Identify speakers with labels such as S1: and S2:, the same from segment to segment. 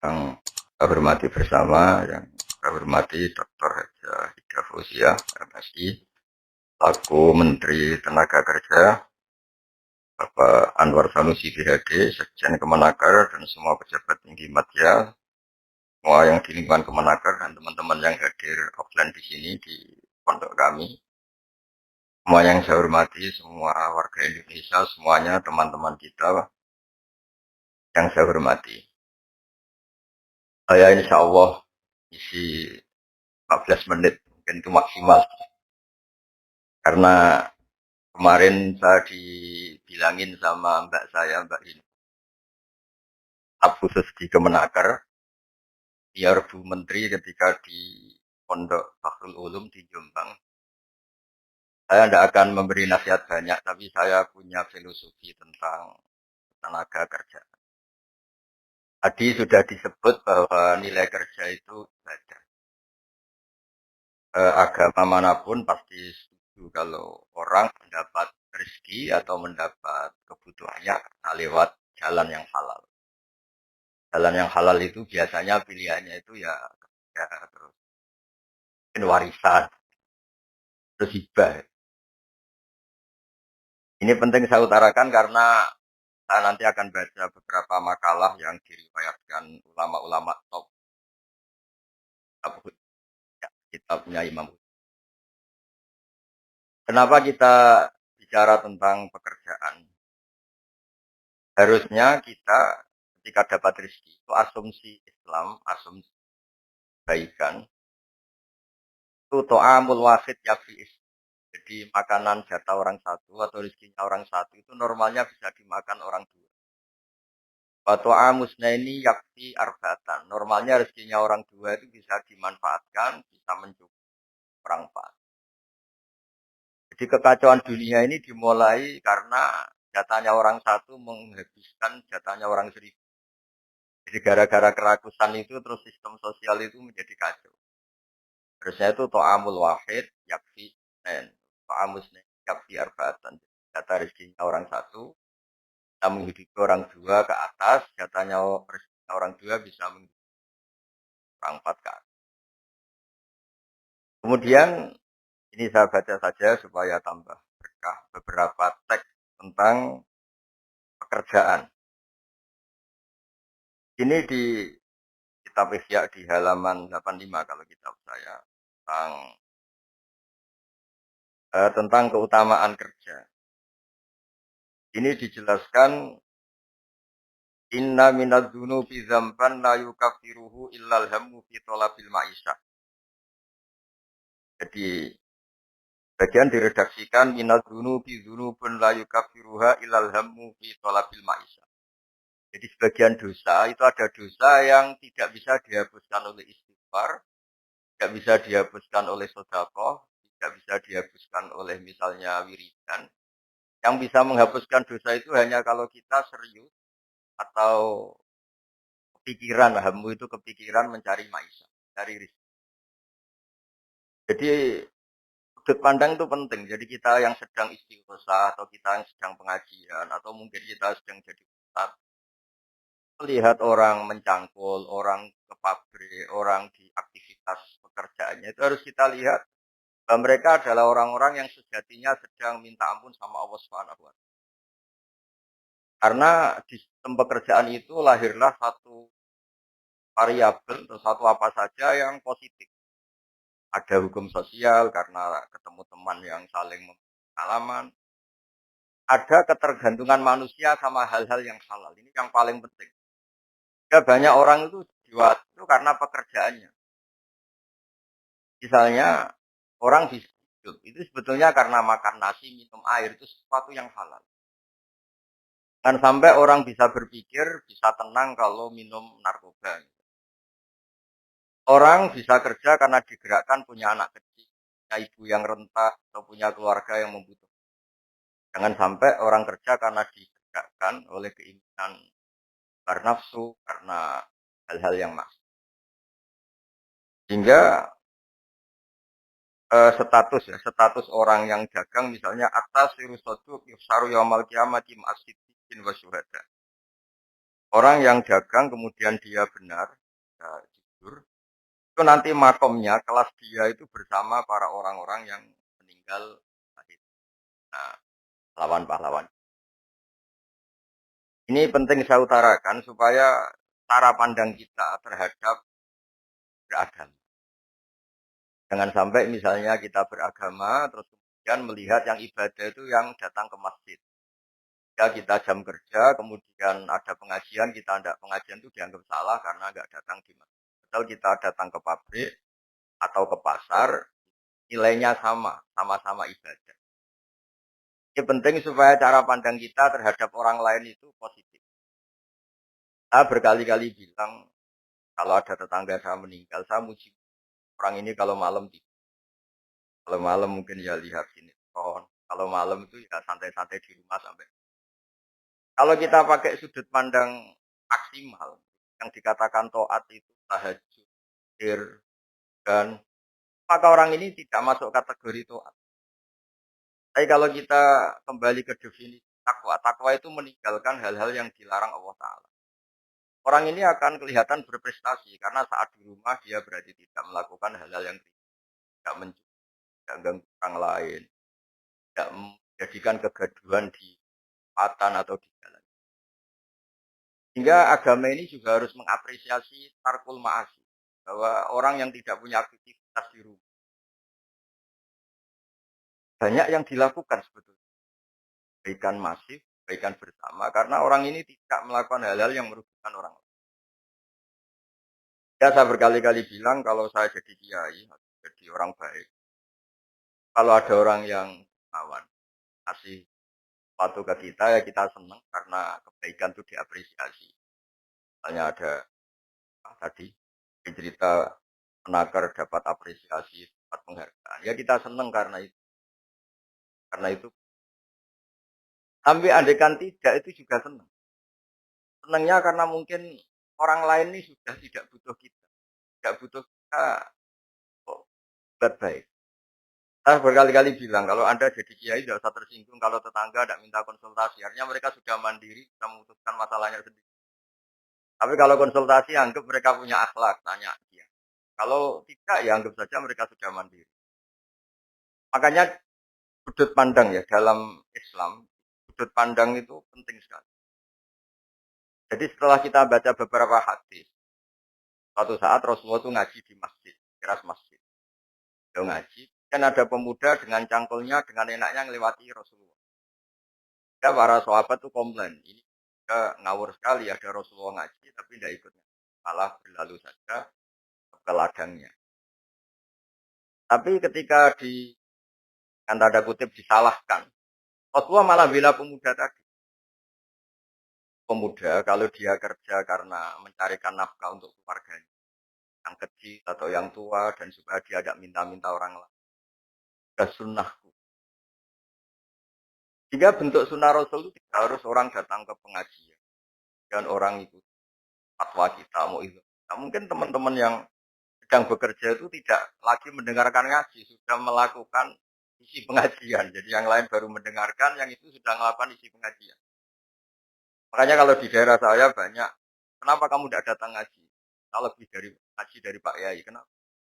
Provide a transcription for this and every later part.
S1: Yang saya hormati bersama, yang saya hormati Dr. Haja Ida Fauzia, MSI, selaku Menteri Tenaga Kerja, Bapak Anwar Sanusi PhD, Sekjen Kemenaker, dan semua pejabat tinggi media, semua yang di lingkungan Kemenaker, dan teman-teman yang hadir offline di sini, di pondok kami. Semua yang saya hormati, semua warga Indonesia, semuanya teman-teman kita yang saya hormati. Saya insya Allah isi 15 menit, mungkin itu maksimal. Karena kemarin saya dibilangin sama mbak saya, Mbak Hin, staf khusus di Kemenaker, biar Bu Menteri ketika di Pondok Bahrul Ulum di Jombang, saya tidak akan memberi nasihat banyak, tapi saya punya filosofi tentang tenaga kerja. Tadi sudah disebut bahwa nilai kerja itu ibadah. Agama manapun pasti setuju kalau orang mendapat rezeki atau mendapat kebutuhannya lewat jalan yang halal. Jalan yang halal itu biasanya pilihannya itu ya terus mungkin warisan, terus hibah. Ini penting saya utarakan karena saya nanti akan baca beberapa makalah yang diriwayatkan ulama-ulama top kitabnya Imam. Kenapa kita bicara tentang pekerjaan? Harusnya kita ketika dapat rezeki itu asumsi Islam, asumsi kebaikan itu to'amul wahid yafi. Jadi makanan jatah orang satu atau rezekinya orang satu itu normalnya bisa dimakan orang dua. Atau amusnya ini yakti arbatan. Normalnya rezekinya orang dua itu bisa dimanfaatkan, bisa mencukupi orang empat. Jadi kekacauan dunia ini dimulai karena jatahnya orang satu menghabiskan jatahnya orang seribu. Jadi gara-gara kerakusan itu terus sistem sosial itu menjadi kacau. Harusnya itu to'amul wahid yakfi nen. To'amusnya yakfi arbatan. Jatah rezekinya orang satu, kita menghidupi orang dua ke atas, jatahnya orang dua bisa menghidupi orang empat ke atas. Kemudian ini saya baca saja supaya tambah berkah beberapa teks tentang pekerjaan. Ini di kitab Ihya di halaman 85 kalau kitab saya tentang keutamaan kerja. Ini dijelaskan inna minadz-dzunubi dzamban la yukaffiruhu illal hammu fi talabil ma'isyah. Jadi bagian diredaksikan minadz-dzunubi dzunubun la yukaffiruha illal hammu fi talabil ma'isyah. Jadi sebagian dosa itu ada dosa yang tidak bisa dihapuskan oleh istighfar, tidak bisa dihapuskan oleh sedekah, tidak bisa dihapuskan oleh misalnya wiridan. Yang bisa menghapuskan dosa itu hanya kalau kita serius atau kepikiran, hamu itu kepikiran mencari maisha, cari rezeki. Jadi sudut pandang itu penting. Jadi kita yang sedang istighosah atau kita yang sedang pengajian atau mungkin kita sedang jadi ustaz, melihat orang mencangkul, orang ke pabrik, orang di aktivitas pekerjaannya itu harus kita lihat bahwa mereka adalah orang-orang yang sejatinya sedang minta ampun sama Allah Subhanahu wa taala. Karena di sistem pekerjaan itu lahirlah satu variabel atau satu apa saja yang positif. Ada hukum sosial karena ketemu teman yang saling pengalaman. Ada ketergantungan manusia sama hal-hal yang halal. Ini yang paling penting. Ya, banyak orang itu jiwa itu karena pekerjaannya. Misalnya orang bisa hidup itu sebetulnya karena makan nasi, minum air itu sesuatu yang halal. Dan sampai orang bisa berpikir, bisa tenang kalau minum narkoba. Orang bisa kerja karena digerakkan punya anak kecil, punya ibu yang renta, atau punya keluarga yang membutuhkan. Jangan sampai orang kerja karena digerakkan oleh keinginan bernafsu, karena hal-hal yang maksud. Sehingga status orang yang dagang misalnya atas sirusoduk yufsaru yaumal kiamati ma'asidin wa syuhada. Orang yang dagang kemudian dia benar, ya, jujur, itu nanti makomnya kelas dia itu bersama para orang-orang yang meninggal syahid. Nah, pahlawan-pahlawan. Ini penting saya utarakan supaya cara pandang kita terhadap beragama. Jangan sampai misalnya kita beragama terus kemudian melihat yang ibadah itu yang datang ke masjid. Ya kita jam kerja, kemudian ada pengajian, kita tidak pengajian itu dianggap salah karena nggak datang di masjid. Atau kita datang ke pabrik atau ke pasar, nilainya sama, sama-sama ibadah. Ini penting supaya cara pandang kita terhadap orang lain itu positif. Saya berkali-kali bilang, kalau ada tetangga saya meninggal, saya muji orang ini kalau malam tidur. Kalau malam mungkin ya lihat sinetron. Kalau malam itu ya santai-santai di rumah sampai. Kalau kita pakai sudut pandang maksimal, yang dikatakan toat itu tahajud, zikir, dan maka orang ini tidak masuk kategori toat. Tapi kalau kita kembali ke definisi takwa, takwa itu meninggalkan hal-hal yang dilarang Allah Ta'ala. Orang ini akan kelihatan berprestasi karena saat di rumah dia berarti tidak melakukan hal-hal yang tidak mencuri, tidak ganggu orang lain, tidak menjadikan kegaduhan di patan atau di jalan. Sehingga agama ini juga harus mengapresiasi tarkul ma'asi. Bahwa orang yang tidak punya aktivitas di rumah. Banyak yang dilakukan sebetulnya. Kebaikan masif, kebaikan bersama. Karena orang ini tidak melakukan hal-hal yang merugikan orang lain. Ya saya berkali-kali bilang kalau saya jadi kiai, jadi orang baik. Kalau ada orang yang kawan, kasih sesuatu ke kita, ya kita senang karena kebaikan itu diapresiasi. Misalnya ada tadi cerita penakar dapat apresiasi, dapat penghargaan. Ya kita senang karena itu. Karena itu, sampai andekan tidak itu juga senang. Senangnya karena mungkin orang lain ini sudah tidak butuh kita. Tidak butuh kita kok buat baik. Saya berkali-kali bilang, kalau Anda jadi kiai tidak usah tersinggung kalau tetangga tidak minta konsultasi. Artinya mereka sudah mandiri, sudah memutuskan masalahnya sendiri. Tapi kalau konsultasi, anggap mereka punya akhlak, tanya dia. Kalau tidak, ya anggap saja mereka sudah mandiri. Makanya sudut pandang ya dalam Islam, sudut pandang itu penting sekali. Jadi setelah kita baca beberapa hadis, suatu saat Rasulullah itu ngaji di masjid, teras masjid. Dia ngaji, kan ada pemuda dengan cangkulnya, dengan enaknya melewati Rasulullah. Ya para sahabat tuh komplain, ini ngawur sekali ada Rasulullah ngaji, tapi tidak ikut. Malah berlalu saja ke ladangnya. Tapi ketika di kan tanda kutip disalahkan, Rasulullah malah bela pemuda tadi. Pemuda kalau dia kerja karena mencarikan nafkah untuk keluarganya, yang kecil atau yang tua, dan supaya dia tidak minta-minta orang lain. Sudah sunnahku. Jika bentuk sunnah Rasul itu tidak harus orang datang ke pengajian. Dan orang itu fatwa kita mau itu. Nah, mungkin teman-teman yang sedang bekerja itu tidak lagi mendengarkan ngaji, sudah melakukan isi pengajian. Jadi yang lain baru mendengarkan, yang itu sudah melakukan isi pengajian. Makanya kalau di daerah saya banyak, kenapa kamu tidak datang ngaji? Kita lebih dari ngaji dari Pak Kiai. Kenapa?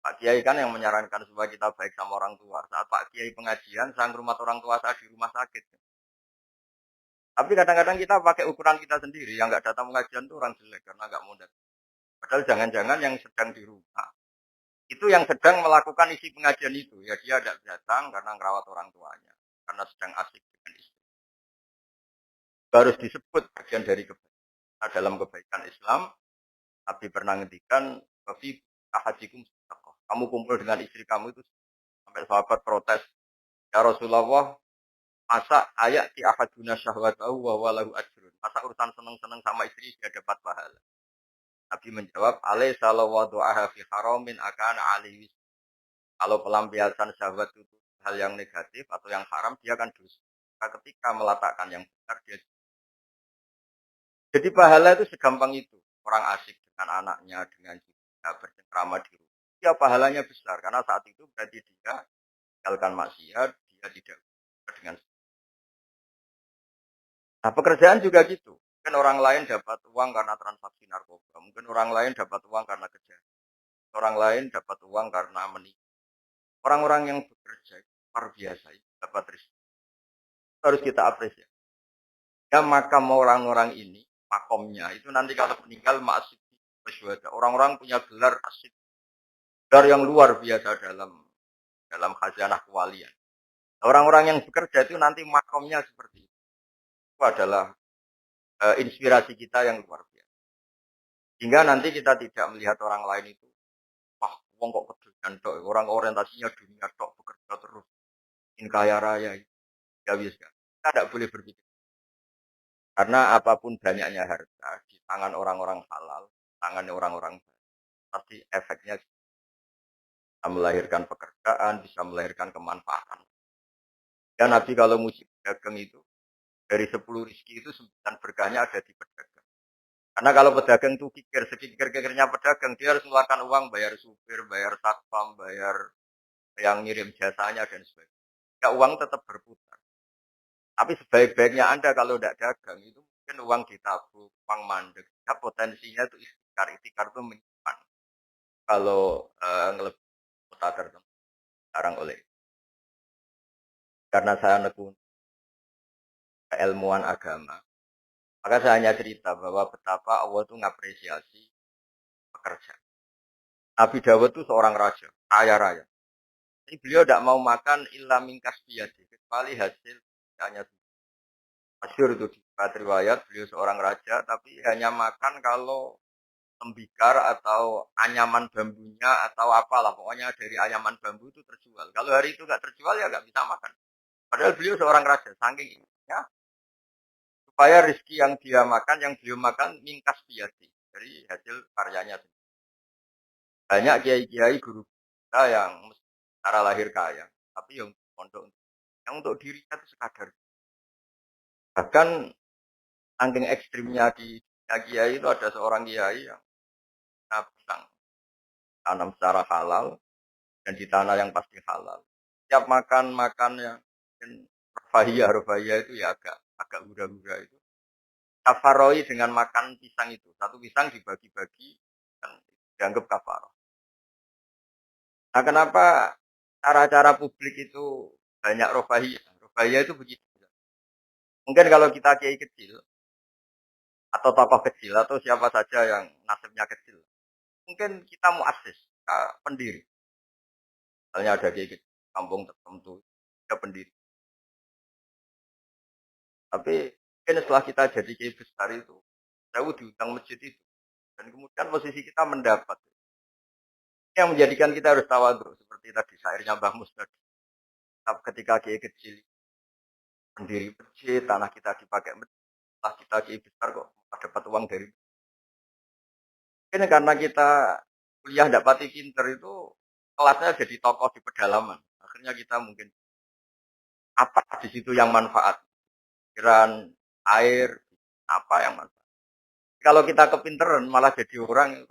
S1: Pak Kiai kan yang menyarankan supaya kita baik sama orang tua. Saat Pak Kiai pengajian, saya ngurmat orang tua saya di rumah sakit. Tapi kadang-kadang kita pakai ukuran kita sendiri. Yang nggak datang pengajian itu orang jelek karena nggak mau datang. Padahal jangan-jangan yang sedang di rumah itu yang sedang melakukan isi pengajian itu. Ya dia tidak datang karena merawat orang tuanya. Karena sedang asik dengan istri. Harus disebut bagian dari kebaikan. Nah, dalam kebaikan Islam, Nabi pernah ngendikan, "Fi ahadikum sedekah." Kamu kumpul dengan istri kamu itu sampai sahabat protes, "Ya Rasulullah, masa ayat ti ahaduna syahwatahu wa walahu ajrun." Masa urusan seneng-seneng sama istri dia dapat pahala. Nabi menjawab, "Alaisa law wada'aha fi haramin akana alaihi." Kalau pelampiasan syahwat itu hal yang negatif atau yang haram, dia akan dosa. Ketika meletakkan yang benar, dia. Jadi pahala itu segampang itu. Orang asik dengan anaknya, dengan juga bercengkrama di rumah. Ya pahalanya besar, karena saat itu berarti dia tinggalkan maksiat, dia tidak dengan. Nah pekerjaan juga gitu. Mungkin orang lain dapat uang karena transaksi narkoba, mungkin orang lain dapat uang karena kejahatan, orang lain dapat uang karena menikah. Orang-orang yang bekerja luar biasa dapat rezeki. Harus kita apresiasi. Ya makam orang-orang ini, makomnya itu nanti kalau meninggal masih bersyuhada. Orang-orang punya gelar asyik, gelar yang luar biasa dalam khazanah kewalian. Orang-orang yang bekerja itu nanti makomnya seperti itu. Itu adalah inspirasi kita yang luar biasa. Sehingga nanti kita tidak melihat orang lain itu, wah, wong kok kerjaan tok, orang orientasinya dunia tok, bekerja terus, ingin kaya raya, ya bisa. Kita tidak boleh berpikir. Karena apapun banyaknya harta di tangan orang-orang halal, tangan orang-orang pasti efeknya bisa melahirkan pekerjaan, bisa melahirkan kemanfaatan. Dan Nabi kalau musim dagang itu, dari 10 rizki itu 9 berkahnya ada di pedagang. Karena kalau pedagang itu kikir, sekikir-kikirnya pedagang, dia harus mengeluarkan uang, bayar supir, bayar satpam, bayar yang ngirim jasanya, dan sebagainya. Ya uang tetap berputar. Tapi sebaik-baiknya Anda kalau tidak dagang, itu mungkin uang ditabung, uang mandek. Ya potensinya itu istiqar itu menyimpan. Kalau ngelebih kota tertentu, sekarang oleh. Karena saya nekun keilmuan agama, maka saya hanya cerita bahwa betapa Allah itu ngapresiasi pekerja. Nabi Dawud itu seorang raja, kaya raya. Jadi beliau tidak mau makan illa mingkas biadi, kecuali hasil hanya masyhur itu di riwayat beliau seorang raja, tapi hanya makan kalau tembikar atau anyaman bambunya atau apalah, pokoknya dari anyaman bambu itu terjual. Kalau hari itu nggak terjual ya nggak bisa makan. Padahal beliau seorang raja, saking ya, supaya rezeki yang dia makan, yang beliau makan mingkas biadi dari hasil karyanya. Banyak kiai-kiai guru kita yang secara lahir kaya, tapi yang untuk dirinya itu sekadar. Bahkan saking ekstrimnya di kiai itu ada seorang kiai yang pisang tanam secara halal dan di tanah yang pasti halal. Setiap makan yang rufahiyah itu ya agak agak hura-hura itu. Kafaroi dengan makan pisang itu. Satu pisang dibagi-bagi dan dianggap kafaroh. Nah, kenapa cara-cara publik itu banyak rufahiyah? Rufahiyah itu begitu. Mungkin kalau kita kiai kecil atau tokoh kecil atau siapa saja yang nasibnya kecil, mungkin kita muassis, pendiri. Misalnya ada kiai kecil, kampung tertentu, ada pendiri. Tapi mungkin setelah kita jadi kiai besar itu, saya diundang masjid itu. Dan kemudian posisi kita mendapat. Yang menjadikan kita harus tawadhu. Seperti tadi syairnya Mbah Mus tadi. Ketika kiai kecil pendiri masjid, tanah kita dipakai masjid. Setelah kita kiai besar kok dapat uang dari. Mungkin karena kita kuliah tidak pati pinter itu, kelasnya jadi tokoh di pedalaman. Akhirnya kita mungkin apa di situ yang manfaat. Pikiran, air, apa yang manfaat. Kalau kita kepinteran malah jadi orang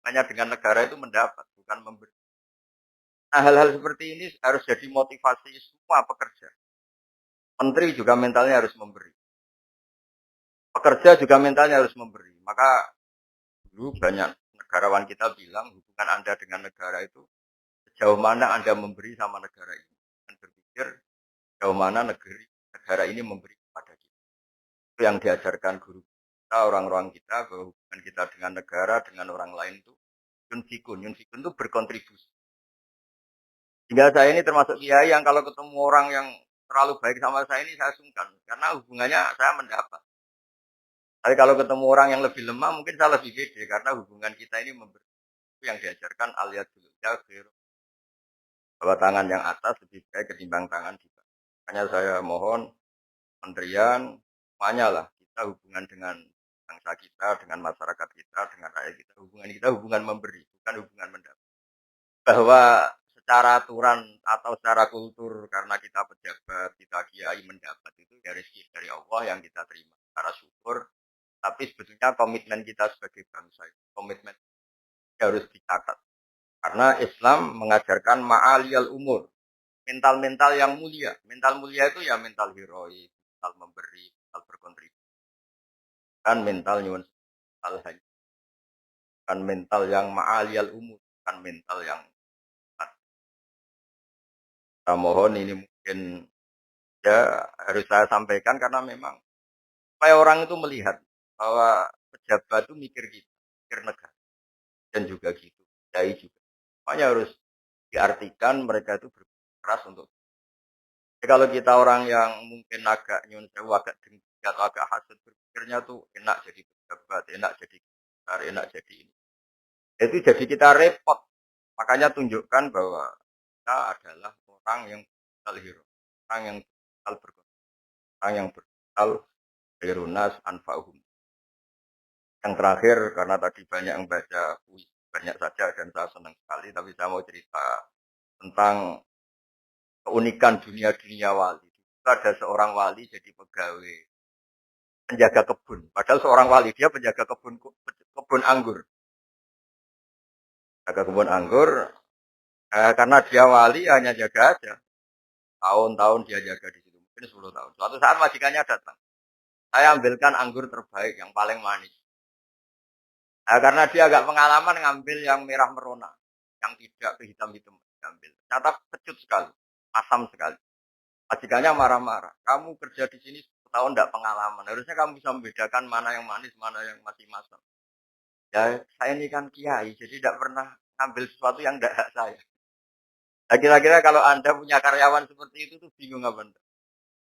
S1: hanya dengan negara itu mendapat, bukan memberi. Nah, hal-hal seperti ini harus jadi motivasi semua pekerja. Menteri juga mentalnya harus memberi. Pekerja juga mentalnya harus memberi. Maka dulu banyak negarawan kita bilang hubungan Anda dengan negara itu sejauh mana Anda memberi sama negara ini. Dan berpikir sejauh mana negara ini memberi kepada kita. Itu yang diajarkan guru kita, orang-orang kita, bahwa hubungan kita dengan negara, dengan orang lain itu yunfikun. Yunfikun itu berkontribusi. Hingga saya ini termasuk kiai yang kalau ketemu orang yang terlalu baik sama saya ini saya sungkan. Karena hubungannya saya mendapat. Tapi kalau ketemu orang yang lebih lemah mungkin saya lebih pede. Karena hubungan kita ini memberi. Itu yang diajarkan alias dulu. Bahwa tangan yang atas lebih baik ketimbang tangan di bawah. Makanya saya mohon menterian, semuanya lah. Kita hubungan dengan bangsa kita, dengan masyarakat kita, dengan rakyat kita hubungan memberi, bukan hubungan mendapat. Bahwa secara aturan atau secara kultur karena kita pejabat, kita kiai mendapat itu dari Allah yang kita terima secara syukur. Tapi sebetulnya komitmen kita sebagai bangsa, komitmen harus dicatat. Karena Islam mengajarkan ma'aliyal umur, mental-mental yang mulia. Mental mulia itu ya mental heroik, mental memberi, mental berkontribusi. kan mental nyuwun hal hanya kan mental yang ma'aliyal umur, kan mental yang saya mohon ini mungkin ya harus saya sampaikan karena memang supaya orang itu melihat bahwa pejabat itu mikir gitu, mikir negara dan juga gitu, kiai juga. Makanya harus diartikan mereka itu berpikir keras untuk. Jadi kalau kita orang yang mungkin agak nyun sewu, agak dengki atau agak hasut berpikirnya tuh enak jadi pejabat, enak jadi besar, enak jadi ini. Itu jadi kita repot. Makanya tunjukkan bahwa kita adalah orang yang bersal hero, orang yang bersal berguna, orang yang bersal heronas anfa'uhum. Yang terakhir, karena tadi banyak yang baca puisi, banyak saja dan saya senang sekali, tapi saya mau cerita tentang keunikan dunia-dunia wali. Itu ada seorang wali jadi pegawai penjaga kebun. Padahal seorang wali dia penjaga kebun anggur. Jaga kebun anggur, karena dia wali hanya jaga aja. Tahun-tahun dia jaga di situ, mungkin 10 tahun. Suatu saat majikannya datang. Saya ambilkan anggur terbaik, yang paling manis. Nah, karena dia agak pengalaman ngambil yang merah merona, yang tidak kehitam-hitam diambil. Ternyata kecut sekali, asam sekali. Majikannya marah-marah. Kamu kerja di sini 10 tahun tidak pengalaman. Harusnya kamu bisa membedakan mana yang manis, mana yang masih masam. Ya, saya ini kan kiai, jadi tidak pernah ngambil sesuatu yang tidak hak saya. Nah, kira-kira kalau Anda punya karyawan seperti itu tuh bingung apa enggak?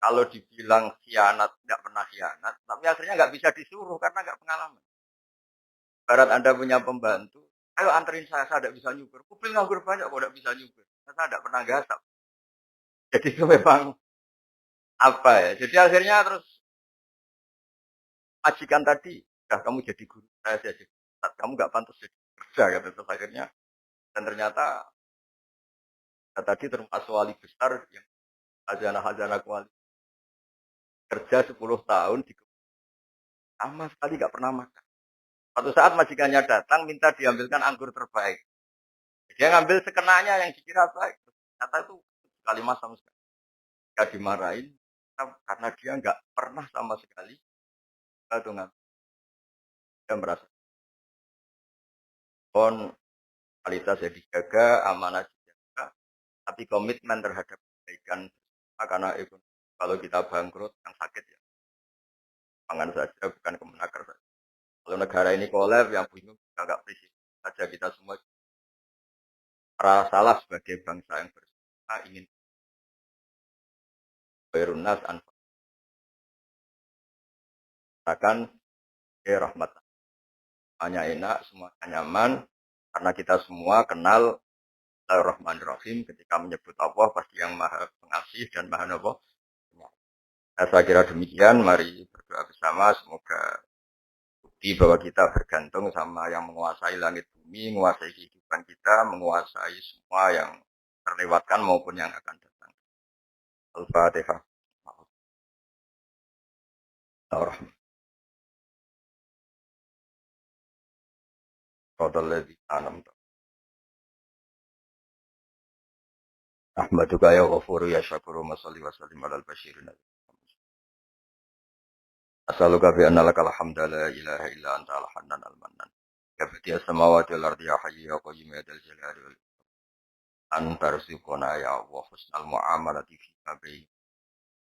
S1: Kalau dibilang khianat, nggak pernah khianat, tapi akhirnya nggak bisa disuruh karena nggak pengalaman. Barat Anda punya pembantu, ayo anterin saya tidak bisa nyukur. Kupil nganggur banyak kok tidak bisa nyukur. Saya tidak pernah gasap. Jadi itu memang apa ya. Jadi akhirnya terus majikan tadi, dah kamu jadi guru, saya jadi ustaz. Kamu nggak pantas jadi kerja gitu. Terus akhirnya dan ternyata ya tadi termasuk wali besar yang hajana-hajana kuali kerja 10 tahun di sama sekali nggak pernah makan. Suatu saat majikannya datang minta diambilkan anggur terbaik. Dia ngambil sekenanya yang dikira baik. Ternyata itu sekali masam sekali. Gak dimarahin karena dia nggak pernah sama sekali itu ngambil. Dia merasa pon kualitas ya dijaga, amanah dijaga, tapi komitmen terhadap kebaikan karena itu kalau kita bangkrut yang sakit ya pangan saja bukan kemenaker saja. Kalau negara ini kolab yang bingung nggak presisi saja kita semua merasa salah sebagai bangsa yang bersama ingin berunas anfakan rahmat hanya enak semuanya nyaman karena kita semua kenal Bismillahirrahmanirrahim ketika menyebut Allah pasti yang maha pengasih dan maha nopo. Nah, saya kira demikian. Mari berdoa bersama. Semoga bukti bahwa kita bergantung sama yang menguasai langit bumi, menguasai kehidupan kita, menguasai semua yang terlewatkan maupun yang akan datang. Al-Fatihah. Bismillahirrahmanirrahim. Ahmaduka ya ghafuru ya syakuru masalli wa sallim alal basyirin. Asaluka bi anna lakal hamda la ilaha illa anta al-hannan al-mannan. Ya badiya samawati wal ardi ya hayyu ya qayyum ya dzal jalali wal antar sikona ya Allah husnal muamalati fi babi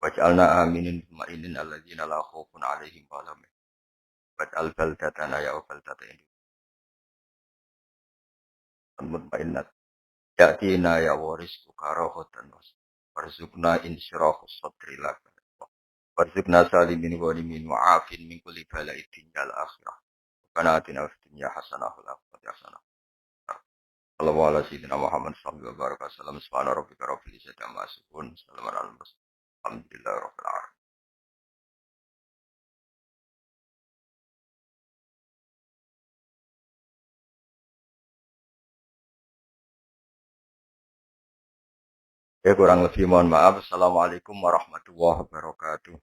S1: waj'alna aminin ma'inin alladzina la khaufun alaihim wa lahum waj'al baldatana ya baldatan mutmainnat ya'tina ya warisku karahatan warzuqna insyirahus sadri lak warzuqna salimin walimin wa'afin min kulli bala'id dunya al akhirah kana atina fid dunya hasanah wal akhirati hasanah. Sallallahu ala sayyidina Muhammad sallallahu alaihi wasallam. Subhana rabbika rabbil izzati amma yasifun. Salamun alal mursalin. Alhamdulillahi rabbil alamin. Ya kurang lebih mohon maaf. Assalamualaikum warahmatullahi wabarakatuh.